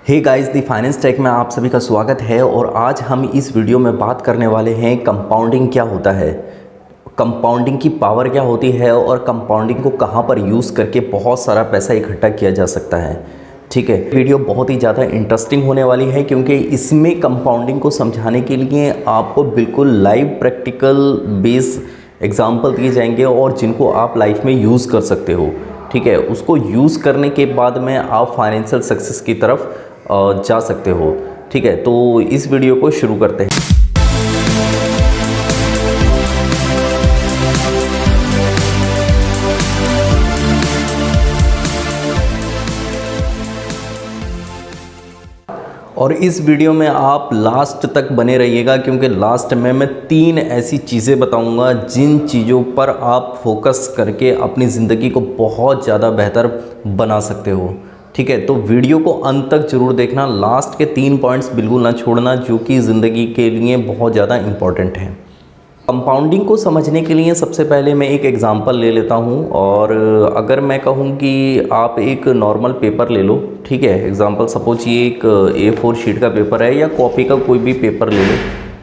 Hey guys, the Finance Tech में आप सभी का स्वागत है। और आज हम इस वीडियो में बात करने वाले हैं कंपाउंडिंग क्या होता है, कंपाउंडिंग की पावर क्या होती है और कंपाउंडिंग को कहां पर यूज़ करके बहुत सारा पैसा इकट्ठा किया जा सकता है। ठीक है, वीडियो बहुत ही ज़्यादा इंटरेस्टिंग होने वाली है क्योंकि इसमें कंपाउंडिंग को समझाने के लिए आपको बिल्कुल लाइव प्रैक्टिकल बेस एग्जाम्पल दिए जाएंगे और जिनको आप लाइफ में यूज़ कर सकते हो। ठीक है, उसको यूज़ करने के बाद में आप फाइनेंशियल सक्सेस की तरफ जा सकते हो। ठीक है, तो इस वीडियो को शुरू करते हैं। और इस वीडियो में आप लास्ट तक बने रहिएगा क्योंकि लास्ट में मैं 3 ऐसी चीज़ें बताऊंगा जिन चीज़ों पर आप फोकस करके अपनी ज़िंदगी को बहुत ज़्यादा बेहतर बना सकते हो। ठीक है, तो वीडियो को अंत तक जरूर देखना, लास्ट के 3 पॉइंट्स बिल्कुल ना छोड़ना जो कि ज़िंदगी के लिए बहुत ज़्यादा इम्पॉर्टेंट है। कंपाउंडिंग को समझने के लिए सबसे पहले मैं एक एग्ज़ाम्पल ले लेता हूँ। और अगर मैं कहूँ कि आप एक नॉर्मल पेपर ले लो, ठीक है, एग्ज़ाम्पल सपोज ये एक A4 शीट का पेपर है या कॉपी का कोई भी पेपर ले लो।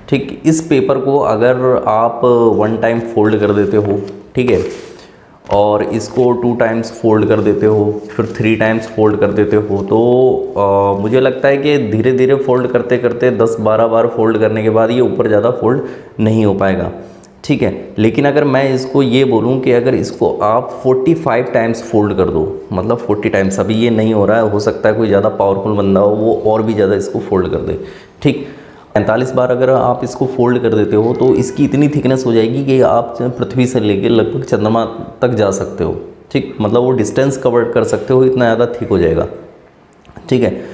ठीक, इस पेपर को अगर आप 1 टाइम फोल्ड कर देते हो, ठीक है, और इसको 2 टाइम्स फोल्ड कर देते हो, फिर 3 टाइम्स फोल्ड कर देते हो, तो मुझे लगता है कि धीरे धीरे फोल्ड करते करते 10-12 बार फोल्ड करने के बाद ये ऊपर ज़्यादा फोल्ड नहीं हो पाएगा। ठीक है, लेकिन अगर मैं इसको ये बोलूँ कि अगर इसको आप 45 टाइम्स फोल्ड कर दो, मतलब 40 टाइम्स, अभी ये नहीं हो रहा है, हो सकता है कोई ज़्यादा पावरफुल बंदा हो वो और भी ज़्यादा इसको फोल्ड कर दे। ठीक, 45 बार अगर आप इसको फोल्ड कर देते हो तो इसकी इतनी थिकनेस हो जाएगी कि आप पृथ्वी से लेकर लगभग चंद्रमा तक जा सकते हो। ठीक, मतलब वो डिस्टेंस कवर कर सकते हो, इतना ज़्यादा थिक हो जाएगा। ठीक है,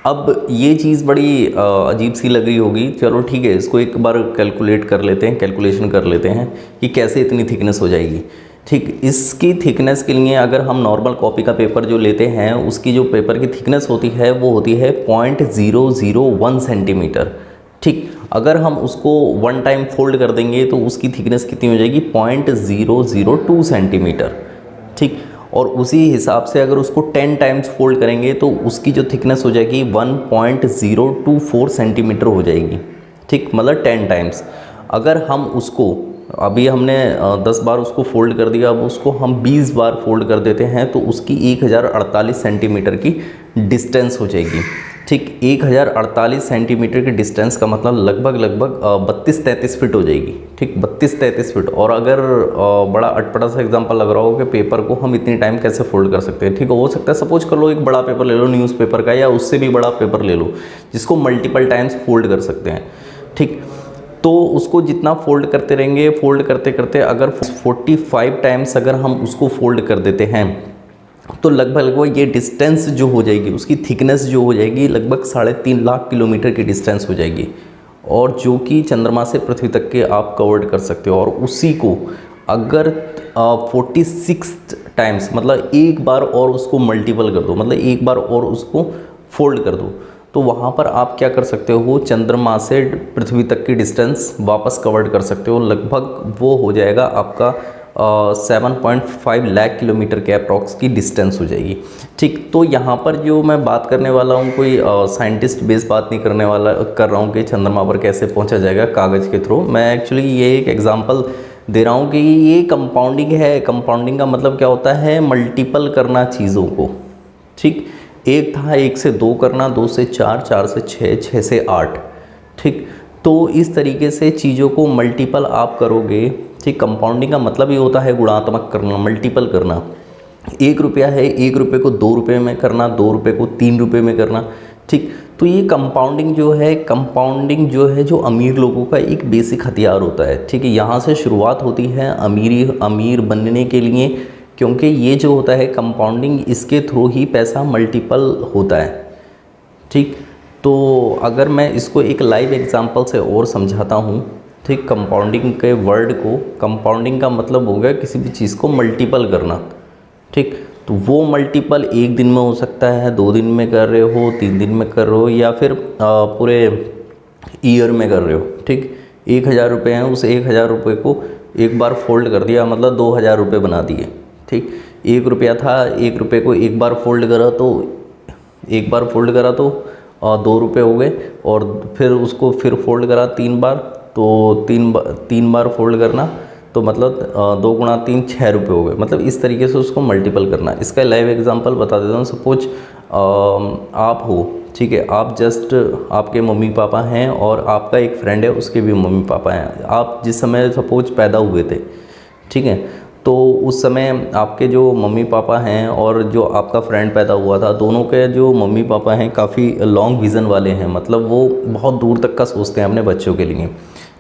अब ये चीज़ बड़ी अजीब सी लग रही होगी। चलो ठीक है, इसको एक बार कैलकुलेट कर लेते हैं, कैलकुलेशन कर लेते हैं कि कैसे इतनी थिकनेस हो जाएगी। ठीक, इसकी थिकनेस के लिए अगर हम नॉर्मल कॉपी का पेपर जो लेते हैं उसकी जो पेपर की थिकनेस होती है वो होती है 0.001 सेंटीमीटर। ठीक, अगर हम उसको 1 टाइम फोल्ड कर देंगे तो उसकी थिकनेस कितनी हो जाएगी, 0.002 सेंटीमीटर। ठीक, और उसी हिसाब से अगर उसको 10 टाइम्स फोल्ड करेंगे तो उसकी जो थिकनेस हो जाएगी 1.024 सेंटीमीटर हो जाएगी। ठीक, मतलब 10 टाइम्स। अगर हम उसको, अभी हमने 10 बार उसको फोल्ड कर दिया, अब उसको हम 20 बार फोल्ड कर देते हैं तो उसकी 1048 सेंटीमीटर की डिस्टेंस हो जाएगी। ठीक, 1048 सेंटीमीटर की डिस्टेंस का मतलब लगभग 32-33 फिट हो जाएगी। ठीक, 32-33 फिट। और अगर बड़ा अटपटा सा एग्जांपल लग रहा हो कि पेपर को हम इतनी टाइम कैसे फोल्ड कर सकते हैं। ठीक, हो सकता है सपोज कर लो एक बड़ा पेपर ले लो न्यूज़पेपर का, या उससे भी बड़ा पेपर ले लो जिसको मल्टीपल टाइम्स फोल्ड कर सकते हैं। ठीक, तो उसको जितना फोल्ड करते रहेंगे, फोल्ड करते करते अगर 45 टाइम्स अगर हम उसको फोल्ड कर देते हैं तो लगभग ये डिस्टेंस जो हो जाएगी, उसकी थिकनेस जो हो जाएगी लगभग 3.5 लाख किलोमीटर की डिस्टेंस हो जाएगी, और जो कि चंद्रमा से पृथ्वी तक के आप कवर्ड कर सकते हो। और उसी को अगर 46 टाइम्स, मतलब एक बार और उसको मल्टीपल कर दो, मतलब एक बार और उसको फोल्ड कर दो, तो वहाँ पर आप क्या कर सकते हो, चंद्रमा से पृथ्वी तक की डिस्टेंस वापस कवर्ड कर सकते हो। लगभग वो हो जाएगा आपका 7.5 लाख किलोमीटर के अप्रॉक्स की डिस्टेंस हो जाएगी। ठीक, तो यहाँ पर जो मैं बात करने वाला हूँ कोई साइंटिस्ट बेस बात नहीं कर रहा हूँ कि चंद्रमा पर कैसे पहुँचा जाएगा कागज़ के थ्रू। मैं एक्चुअली ये एक एग्जांपल दे रहा हूँ कि ये कंपाउंडिंग है। कंपाउंडिंग का मतलब क्या होता है, मल्टीपल करना चीज़ों को। ठीक, एक था 1 से 2 करना, 2 से 4, 4 से 6, 6 से 8। ठीक, तो इस तरीके से चीज़ों को मल्टीपल आप करोगे। ठीक, कंपाउंडिंग का मतलब ये होता है गुणात्मक करना, मल्टीपल करना। 1 रुपया है, 1 रुपये को 2 रुपये में करना, 2 रुपये को 3 रुपये में करना। ठीक, तो ये कंपाउंडिंग जो है जो अमीर लोगों का एक बेसिक हथियार होता है। ठीक है, यहाँ से शुरुआत होती है अमीर बनने के लिए, क्योंकि ये जो होता है कंपाउंडिंग, इसके थ्रू ही पैसा मल्टीपल होता है। ठीक, तो अगर मैं इसको एक लाइव एग्जांपल से और समझाता हूँ। ठीक, कंपाउंडिंग के वर्ड को, कंपाउंडिंग का मतलब हो गया किसी भी चीज़ को मल्टीपल करना। ठीक, तो वो मल्टीपल 1 दिन में हो सकता है, 2 दिन में कर रहे हो, 3 दिन में कर रहे हो, या फिर पूरे ईयर में कर रहे हो। ठीक, 1000 रुपये हैं, उस 1000 रुपये को एक बार फोल्ड कर दिया, मतलब 2000 रुपये बना दिए। ठीक, 1 रुपया था, 1 रुपये को एक बार फोल्ड करा तो ₹2 हो गए, और फिर उसको फिर फोल्ड करा 3 बार, तो 3 बार फोल्ड करना, तो मतलब 2 गुणा 3 ₹6 हो गए। मतलब इस तरीके से उसको मल्टीपल करना। इसका लाइव एग्जांपल बता देता हूँ। सपोज आप हो, ठीक है, आप जस्ट आपके मम्मी पापा हैं और आपका एक फ्रेंड है, उसके भी मम्मी पापा हैं। आप जिस समय सपोज पैदा हुए थे, ठीक है, तो उस समय आपके जो मम्मी पापा हैं और जो आपका फ्रेंड पैदा हुआ था, दोनों के जो मम्मी पापा हैं काफ़ी लॉन्ग विज़न वाले हैं। मतलब वो बहुत दूर तक का सोचते हैं अपने बच्चों के लिए,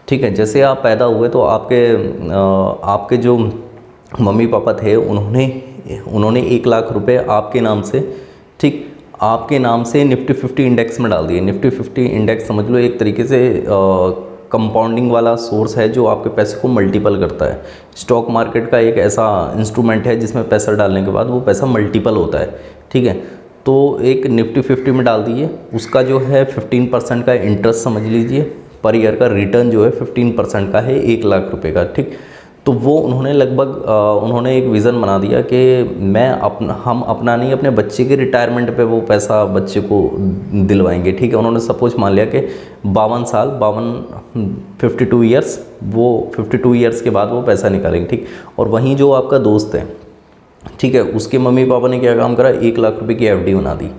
ठीक है। जैसे आप पैदा हुए तो आपके जो मम्मी पापा थे, उन्होंने 1 लाख रुपए आपके नाम से, ठीक, आपके नाम से निफ्टी 50 इंडेक्स में डाल दिए। निफ्टी 50 इंडेक्स समझ लो एक तरीके से कंपाउंडिंग वाला सोर्स है जो आपके पैसे को मल्टीपल करता है। स्टॉक मार्केट का एक ऐसा इंस्ट्रूमेंट है जिसमें पैसा डालने के बाद वो पैसा मल्टीपल होता है, ठीक है। तो एक निफ्टी 50 में डाल दीजिए, उसका जो है 15% का इंटरेस्ट समझ लीजिए, पर ईयर का रिटर्न जो है 15% का है 1 लाख रुपए का, ठीक। तो वो उन्होंने लगभग उन्होंने एक विज़न बना दिया कि हम अपना नहीं, अपने बच्चे के रिटायरमेंट पे वो पैसा बच्चे को दिलवाएंगे, ठीक है। उन्होंने सपोज मान लिया कि 52 ईयर्स, वो 52 ईयर्स के बाद वो पैसा निकालेंगे, ठीक। और वहीं जो आपका दोस्त है, ठीक है, उसके मम्मी पापा ने क्या काम करा, 1 लाख रुपए की एफडी बना दी।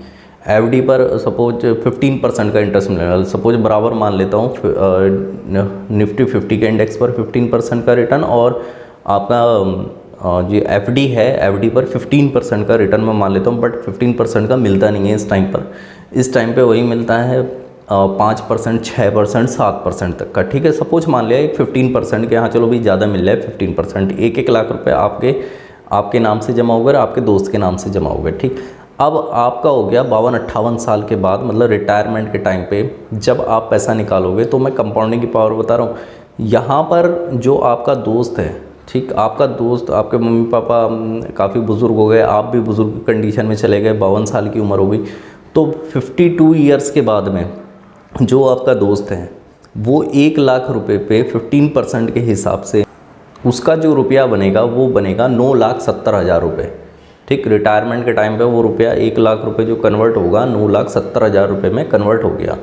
एफडी पर सपोज 15% का इंटरेस्ट मिलेगा। सपोज बराबर मान लेता हूँ निफ्टी 50 के इंडेक्स पर 15% का रिटर्न, और आपका जो एफडी है, एफडी पर 15% का रिटर्न मैं मान लेता हूँ, बट 15% का मिलता नहीं है इस टाइम पर। इस टाइम पे वही मिलता है 5%, 6%, 7% तक का, ठीक है। सपोज मान लिया एक 15% के, यहाँ चलो भी ज़्यादा मिल रहा है 15%, 1 लाख रुपए आपके नाम से जमा हो गए, आपके दोस्त के नाम से जमा हो गए, ठीक। अब आपका हो गया 52-58 साल के बाद, मतलब रिटायरमेंट के टाइम पे जब आप पैसा निकालोगे, तो मैं कंपाउंडिंग की पावर बता रहा हूँ। यहाँ पर जो आपका दोस्त है, ठीक, आपका दोस्त, आपके मम्मी पापा काफ़ी बुज़ुर्ग हो गए, आप भी बुज़ुर्ग कंडीशन में चले गए, 52 साल की उम्र हो गई, तो 52 ईयर्स के बाद में जो आपका दोस्त है वो 1 लाख रुपए पे 15% के हिसाब से उसका जो रुपया बनेगा वो बनेगा 9,70,000 रुपये, ठीक। रिटायरमेंट के टाइम पे वो रुपया 1 लाख रुपए जो कन्वर्ट होगा 9,70,000 रुपये में कन्वर्ट हो गया,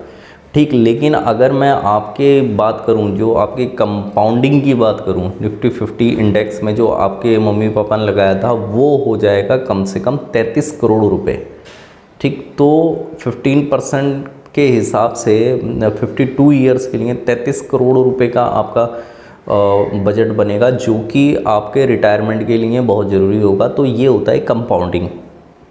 ठीक। लेकिन अगर मैं आपके बात करूं, जो आपकी कंपाउंडिंग की बात करूं, निफ्टी 50 इंडेक्स में जो आपके मम्मी पापा ने लगाया था, वो हो जाएगा कम से कम 33 करोड़ रुपए, ठीक। तो 15% के हिसाब से 52 ईयर्स के लिए 33 करोड़ रुपए का आपका बजट बनेगा, जो कि आपके रिटायरमेंट के लिए बहुत ज़रूरी होगा। तो ये होता है कंपाउंडिंग,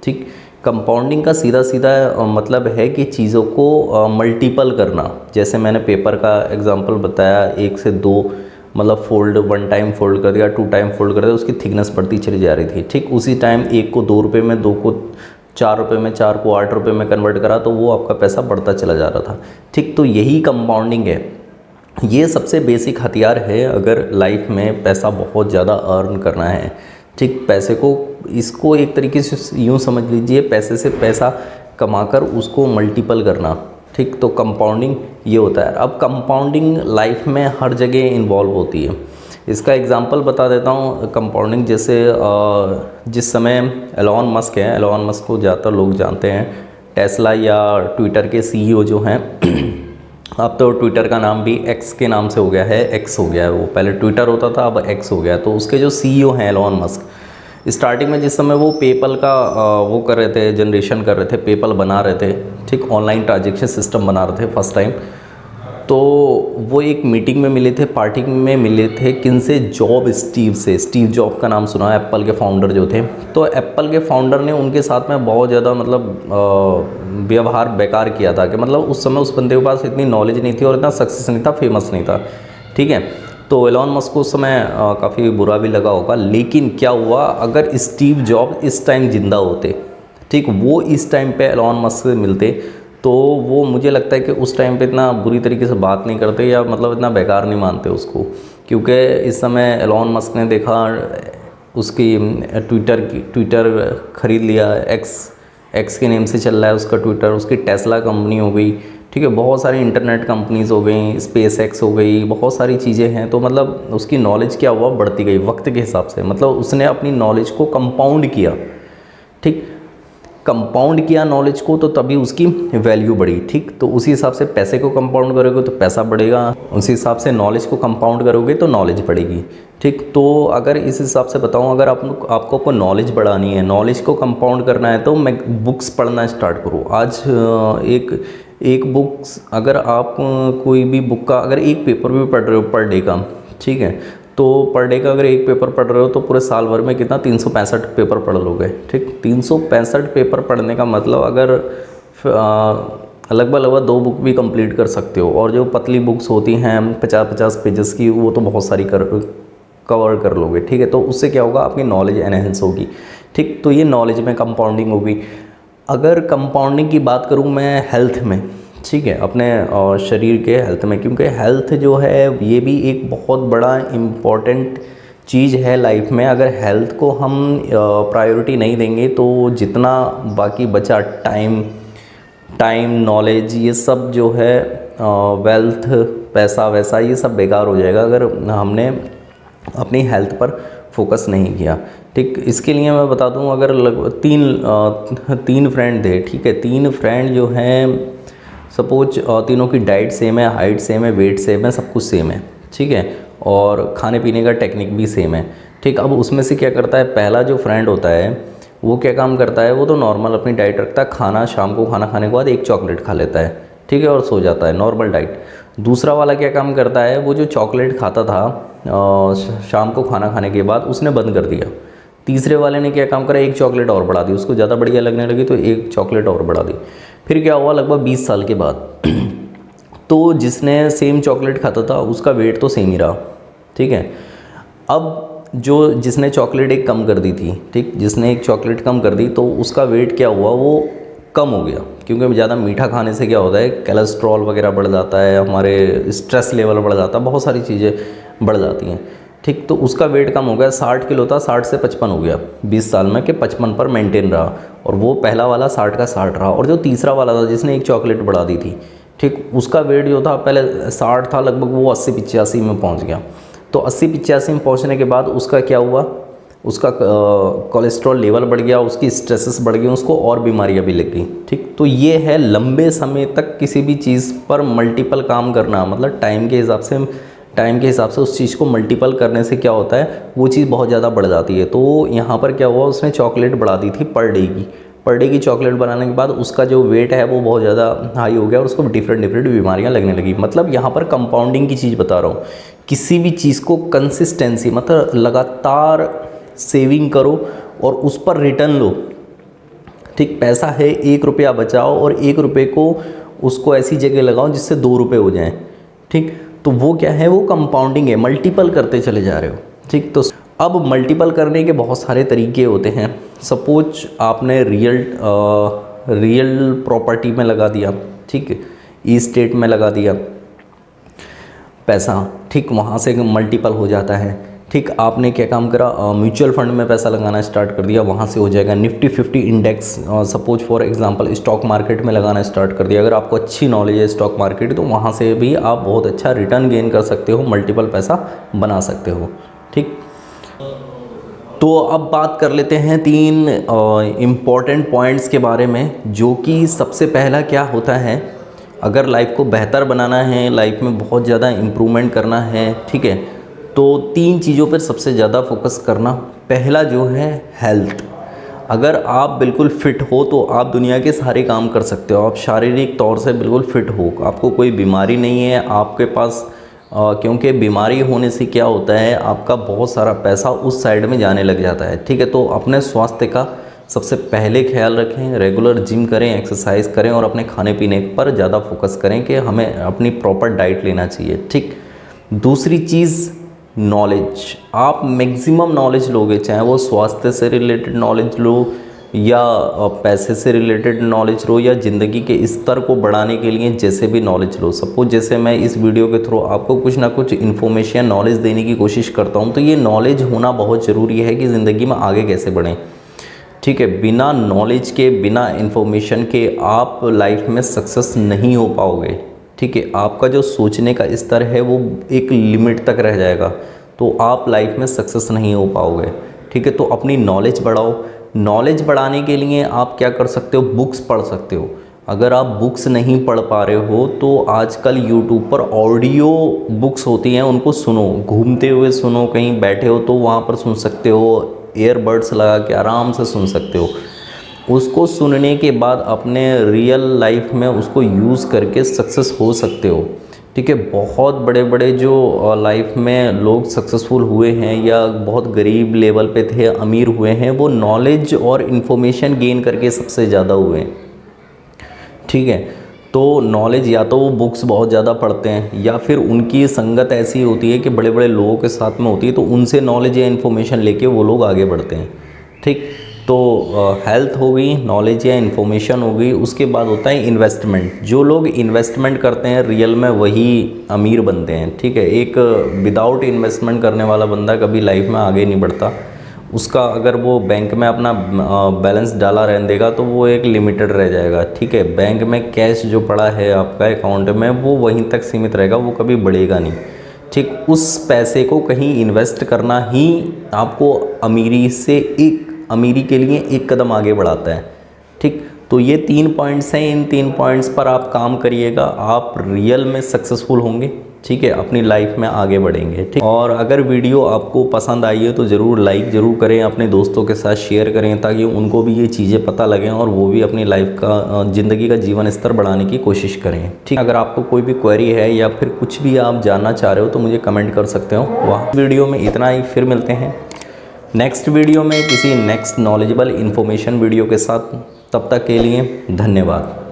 ठीक। कंपाउंडिंग का सीधा सीधा मतलब है कि चीज़ों को मल्टीपल करना। जैसे मैंने पेपर का एग्जांपल बताया, 1 से 2 मतलब फोल्ड, 1 टाइम फोल्ड कर दिया, 2 टाइम फोल्ड कर दिया, उसकी थिकनेस बढ़ती चली जा रही थी, ठीक। उसी टाइम 1 को 2 रुपये में, 2 को 4 रुपये में, 4 को 8 रुपये में कन्वर्ट करा, तो वो आपका पैसा बढ़ता चला जा रहा था, ठीक। तो यही कंपाउंडिंग है। ये सबसे बेसिक हथियार है अगर लाइफ में पैसा बहुत ज़्यादा अर्न करना है, ठीक। पैसे को, इसको एक तरीके से यूँ समझ लीजिए, पैसे से पैसा कमाकर उसको मल्टीपल करना, ठीक। तो कंपाउंडिंग ये होता है। अब कंपाउंडिंग लाइफ में हर जगह इन्वॉल्व होती है। इसका एग्जांपल बता देता हूँ कंपाउंडिंग। जैसे जिस समय एलॉन मस्क है, एलॉन मस्क को ज़्यादातर लोग जानते हैं, टेस्ला या ट्विटर के सीईओ जो हैं। अब तो ट्विटर का नाम भी एक्स के नाम से हो गया है, एक्स हो गया है, वो पहले ट्विटर होता था, अब एक्स हो गया। तो उसके जो सीईओ हैं एलॉन मस्क, स्टार्टिंग में जिस समय वो पेपल का वो कर रहे थे, जनरेशन कर रहे थे, पेपल बना रहे थे, ठीक, ऑनलाइन ट्रांजेक्शन सिस्टम बना रहे थे फर्स्ट टाइम। तो वो एक मीटिंग में मिले थे, पार्टी में मिले थे, किनसे, स्टीव से। स्टीव जॉब का नाम सुना है, एप्पल के फाउंडर जो थे। तो एप्पल के फाउंडर ने उनके साथ में बहुत ज़्यादा मतलब व्यवहार बेकार किया था, कि मतलब उस समय उस बंदे के पास इतनी नॉलेज नहीं थी और इतना सक्सेस नहीं था, फेमस नहीं था, ठीक है। तो एलॉन मस्क को उस समय काफ़ी बुरा भी लगा होगा। लेकिन क्या हुआ, अगर स्टीव जॉब इस टाइम ज़िंदा होते, ठीक, वो इस टाइम पे एलॉन मस्क से मिलते, तो वो मुझे लगता है कि उस टाइम पे इतना बुरी तरीके से बात नहीं करते, या मतलब इतना बेकार नहीं मानते उसको। क्योंकि इस समय एलॉन मस्क ने देखा, उसकी ट्विटर ख़रीद लिया, एक्स के नेम से चल रहा है उसका ट्विटर, उसकी टेस्ला कंपनी हो गई, ठीक है, बहुत सारी इंटरनेट कंपनीज़ हो गई, स्पेस एक्स हो गई, बहुत सारी चीज़ें हैं। तो मतलब उसकी नॉलेज क्या हुआ, बढ़ती गई वक्त के हिसाब से, मतलब उसने अपनी नॉलेज को कंपाउंड किया, ठीक। कंपाउंड किया नॉलेज को तो तभी उसकी वैल्यू बढ़ी। ठीक, तो उसी हिसाब से पैसे को कंपाउंड करोगे तो पैसा बढ़ेगा, उसी हिसाब से नॉलेज को कंपाउंड करोगे तो नॉलेज बढ़ेगी। ठीक, तो अगर इस हिसाब से बताऊं, अगर आपको नॉलेज बढ़ानी है, नॉलेज को कंपाउंड करना है तो मैं बुक्स पढ़ना स्टार्ट करो। आज एक बुक्स, अगर आप कोई भी बुक का अगर एक पेपर भी पढ़ रहे हो पर डे का, ठीक है, तो पर डे का अगर एक पेपर पढ़ रहे हो तो पूरे साल भर में कितना 365 पेपर पढ़ लोगे। ठीक, 365 पेपर पढ़ने का मतलब अगर लगभग 2 बुक भी कंप्लीट कर सकते हो। और जो पतली बुक्स होती हैं 50-50 पेजेस की, वो तो बहुत सारी कवर कर लोगे। ठीक है, तो उससे क्या होगा, आपकी नॉलेज एनहेंस होगी। ठीक, तो ये नॉलेज में कंपाउंडिंग होगी। अगर कंपाउंडिंग की बात करूँ मैं हेल्थ में, ठीक है, अपने शरीर के हेल्थ में, क्योंकि हेल्थ जो है ये भी एक बहुत बड़ा इम्पॉर्टेंट चीज़ है लाइफ में। अगर हेल्थ को हम प्रायोरिटी नहीं देंगे तो जितना बाकी बचा टाइम नॉलेज, ये सब जो है वेल्थ, पैसा वैसा, ये सब बेकार हो जाएगा अगर हमने अपनी हेल्थ पर फोकस नहीं किया। ठीक, इसके लिए मैं बता दूं, अगर तीन फ्रेंड थे, ठीक है, 3 फ्रेंड जो हैं, सपोज तीनों की डाइट सेम है, हाइट सेम है, वेट सेम है, सब कुछ सेम है, ठीक है, और खाने पीने का टेक्निक भी सेम है। ठीक, अब उसमें से क्या करता है, पहला जो फ्रेंड होता है वो क्या काम करता है, वो तो नॉर्मल अपनी डाइट रखता है, खाना शाम को खाना खाने के बाद 1 चॉकलेट खा लेता है, ठीक है, और सो जाता है, नॉर्मल डाइट। दूसरा वाला क्या काम करता है, वो जो चॉकलेट खाता था शाम को खाना खाने के बाद, उसने बंद कर दिया। तीसरे वाले ने क्या काम करा, 1 चॉकलेट और बढ़ा दी, उसको ज़्यादा बढ़िया लगने लगी तो 1 चॉकलेट और बढ़ा दी। फिर क्या हुआ, लगभग 20 साल के बाद तो जिसने सेम चॉकलेट खाता था उसका वेट तो सेम ही रहा। ठीक है, अब जिसने चॉकलेट एक कम कर दी थी, ठीक, जिसने 1 चॉकलेट कम कर दी तो उसका वेट क्या हुआ, वो कम हो गया। क्योंकि ज़्यादा मीठा खाने से क्या होता है, कोलेस्ट्रॉल वगैरह बढ़ जाता है, हमारे स्ट्रेस लेवल बढ़ जाता है, बहुत सारी चीज़ें बढ़ जाती हैं। ठीक, तो उसका वेट कम हो गया, 60 किलो था, 60 से 55 हो गया 20 साल में, कि 55 पर मेंटेन रहा। और वो पहला वाला 60 का 60 रहा। और जो तीसरा वाला था जिसने 1 चॉकलेट बढ़ा दी थी, ठीक, उसका वेट जो था पहले 60 था, लगभग वो 80-85 में पहुंच गया। तो 80-85 में पहुंचने के बाद उसका क्या हुआ, उसका कोलेस्ट्रॉल लेवल बढ़ गया, उसकी स्ट्रेसेस बढ़ गई, उसको और बीमारियां भी लग गई। ठीक, तो ये है लंबे समय तक किसी भी चीज़ पर मल्टीपल काम करना, मतलब टाइम के हिसाब से उस चीज़ को मल्टीपल करने से क्या होता है, वो चीज़ बहुत ज़्यादा बढ़ जाती है। तो यहाँ पर क्या हुआ, उसने चॉकलेट बढ़ा दी थी पर डे की चॉकलेट बनाने के बाद उसका जो वेट है वो बहुत ज़्यादा हाई हो गया और उसको डिफरेंट बीमारियाँ लगने लगी। मतलब यहाँ पर कंपाउंडिंग की चीज़ बता रहा हूँ। किसी भी चीज़ को कंसिस्टेंसी, मतलब लगातार सेविंग करो और उस पर रिटर्न लो। ठीक, पैसा है, 1 रुपया बचाओ और 1 रुपये को उसको ऐसी जगह लगाओ जिससे 2 रुपये हो जाएं। ठीक, तो वो क्या है, वो कंपाउंडिंग है, मल्टीपल करते चले जा रहे हो। ठीक, तो अब मल्टीपल करने के बहुत सारे तरीके होते हैं। सपोज आपने रियल प्रॉपर्टी में लगा दिया, ठीक है, ई स्टेट में लगा दिया पैसा, ठीक, वहाँ से मल्टीपल हो जाता है। ठीक, आपने क्या काम करा, म्यूचुअल फंड में पैसा लगाना स्टार्ट कर दिया, वहाँ से हो जाएगा। Nifty 50 index, suppose for example stock market में लगाना स्टार्ट कर दिया। अगर आपको अच्छी नॉलेज है स्टॉक मार्केट, तो वहाँ से भी आप बहुत अच्छा रिटर्न गेन कर सकते हो, मल्टीपल पैसा बना सकते हो। ठीक, तो अब बात कर लेते हैं 3 इम्पॉर्टेंट पॉइंट्स के बारे में, जो कि सबसे पहला क्या होता है, अगर लाइफ को बेहतर बनाना है, लाइफ में बहुत ज़्यादा इम्प्रूवमेंट करना है, ठीक है, तो 3 चीज़ों पर सबसे ज़्यादा फोकस करना। पहला जो है हेल्थ। अगर आप बिल्कुल फिट हो तो आप दुनिया के सारे काम कर सकते हो। आप शारीरिक तौर से बिल्कुल फिट हो, आपको कोई बीमारी नहीं है आपके पास, क्योंकि बीमारी होने से क्या होता है, आपका बहुत सारा पैसा उस साइड में जाने लग जाता है। ठीक है, तो अपने स्वास्थ्य का सबसे पहले ख्याल रखें, रेगुलर जिम करें, एक्सरसाइज करें और अपने खाने पीने पर ज़्यादा फोकस करें कि हमें अपनी प्रॉपर डाइट लेना चाहिए। ठीक, दूसरी चीज़ नॉलेज। आप मैक्सिमम नॉलेज लोगे, चाहे वो स्वास्थ्य से रिलेटेड नॉलेज लो या पैसे से रिलेटेड नॉलेज लो या ज़िंदगी के स्तर को बढ़ाने के लिए जैसे भी नॉलेज लो। सपोज जैसे मैं इस वीडियो के थ्रू आपको कुछ ना कुछ इन्फॉर्मेशन, नॉलेज देने की कोशिश करता हूँ, तो ये नॉलेज होना बहुत ज़रूरी है कि ज़िंदगी में आगे कैसे बढ़ें। ठीक है, बिना नॉलेज के, बिना इन्फॉर्मेशन के आप लाइफ में सक्सेस नहीं हो पाओगे। ठीक है, आपका जो सोचने का स्तर है वो एक लिमिट तक रह जाएगा, तो आप लाइफ में सक्सेस नहीं हो पाओगे। ठीक है, तो अपनी नॉलेज बढ़ाओ, नॉलेज बढ़ाने के लिए आप क्या कर सकते हो, बुक्स पढ़ सकते हो। अगर आप बुक्स नहीं पढ़ पा रहे हो तो आजकल यूट्यूब पर ऑडियो बुक्स होती हैं, उनको सुनो, घूमते हुए सुनो, कहीं बैठे हो तो वहाँ पर सुन सकते हो, ईयरबड्स लगा के आराम से सुन सकते हो। उसको सुनने के बाद अपने रियल लाइफ में उसको यूज़ करके सक्सेस हो सकते हो। ठीक है, बहुत बड़े बड़े जो लाइफ में लोग सक्सेसफुल हुए हैं या बहुत गरीब लेवल पे थे, अमीर हुए हैं, वो नॉलेज और इन्फॉर्मेशन गेन करके सबसे ज़्यादा हुए हैं। ठीक है, तो नॉलेज या तो वो बुक्स बहुत ज़्यादा पढ़ते हैं या फिर उनकी संगत ऐसी होती है कि बड़े बड़े लोगों के साथ में होती है, तो उनसे नॉलेज या इन्फॉर्मेशन लेके वो लोग आगे बढ़ते हैं। ठीक, तो हेल्थ हो गई, नॉलेज या इन्फॉर्मेशन हो गई। उसके बाद होता है इन्वेस्टमेंट। जो लोग इन्वेस्टमेंट करते हैं रियल में वही अमीर बनते हैं। ठीक है, एक विदाउट इन्वेस्टमेंट करने वाला बंदा कभी लाइफ में आगे नहीं बढ़ता। उसका अगर वो बैंक में अपना बैलेंस डाला रहने देगा तो वो एक लिमिटेड रह जाएगा। ठीक है, बैंक में कैश जो पड़ा है आपका अकाउंट में वो वहीं तक सीमित रहेगा, वो कभी बढ़ेगा नहीं। ठीक, उस पैसे को कहीं इन्वेस्ट करना ही आपको अमीरी के लिए एक कदम आगे बढ़ाता है। ठीक, तो ये 3 पॉइंट्स हैं, इन 3 पॉइंट्स पर आप काम करिएगा, आप रियल में सक्सेसफुल होंगे। ठीक है, अपनी लाइफ में आगे बढ़ेंगे। ठीक, और अगर वीडियो आपको पसंद आई है तो ज़रूर लाइक ज़रूर करें, अपने दोस्तों के साथ शेयर करें ताकि उनको भी ये चीज़ें पता लगें और वो भी अपनी लाइफ का ज़िंदगी का जीवन स्तर बढ़ाने की कोशिश करें। ठीक, अगर आपको कोई भी क्वेरी है या फिर कुछ भी आप जानना चाह रहे हो तो मुझे कमेंट कर सकते हो। वहाँ वीडियो में इतना ही, फिर मिलते हैं नेक्स्ट वीडियो में किसी नेक्स्ट नॉलेजेबल इन्फॉर्मेशन वीडियो के साथ। तब तक के लिए धन्यवाद।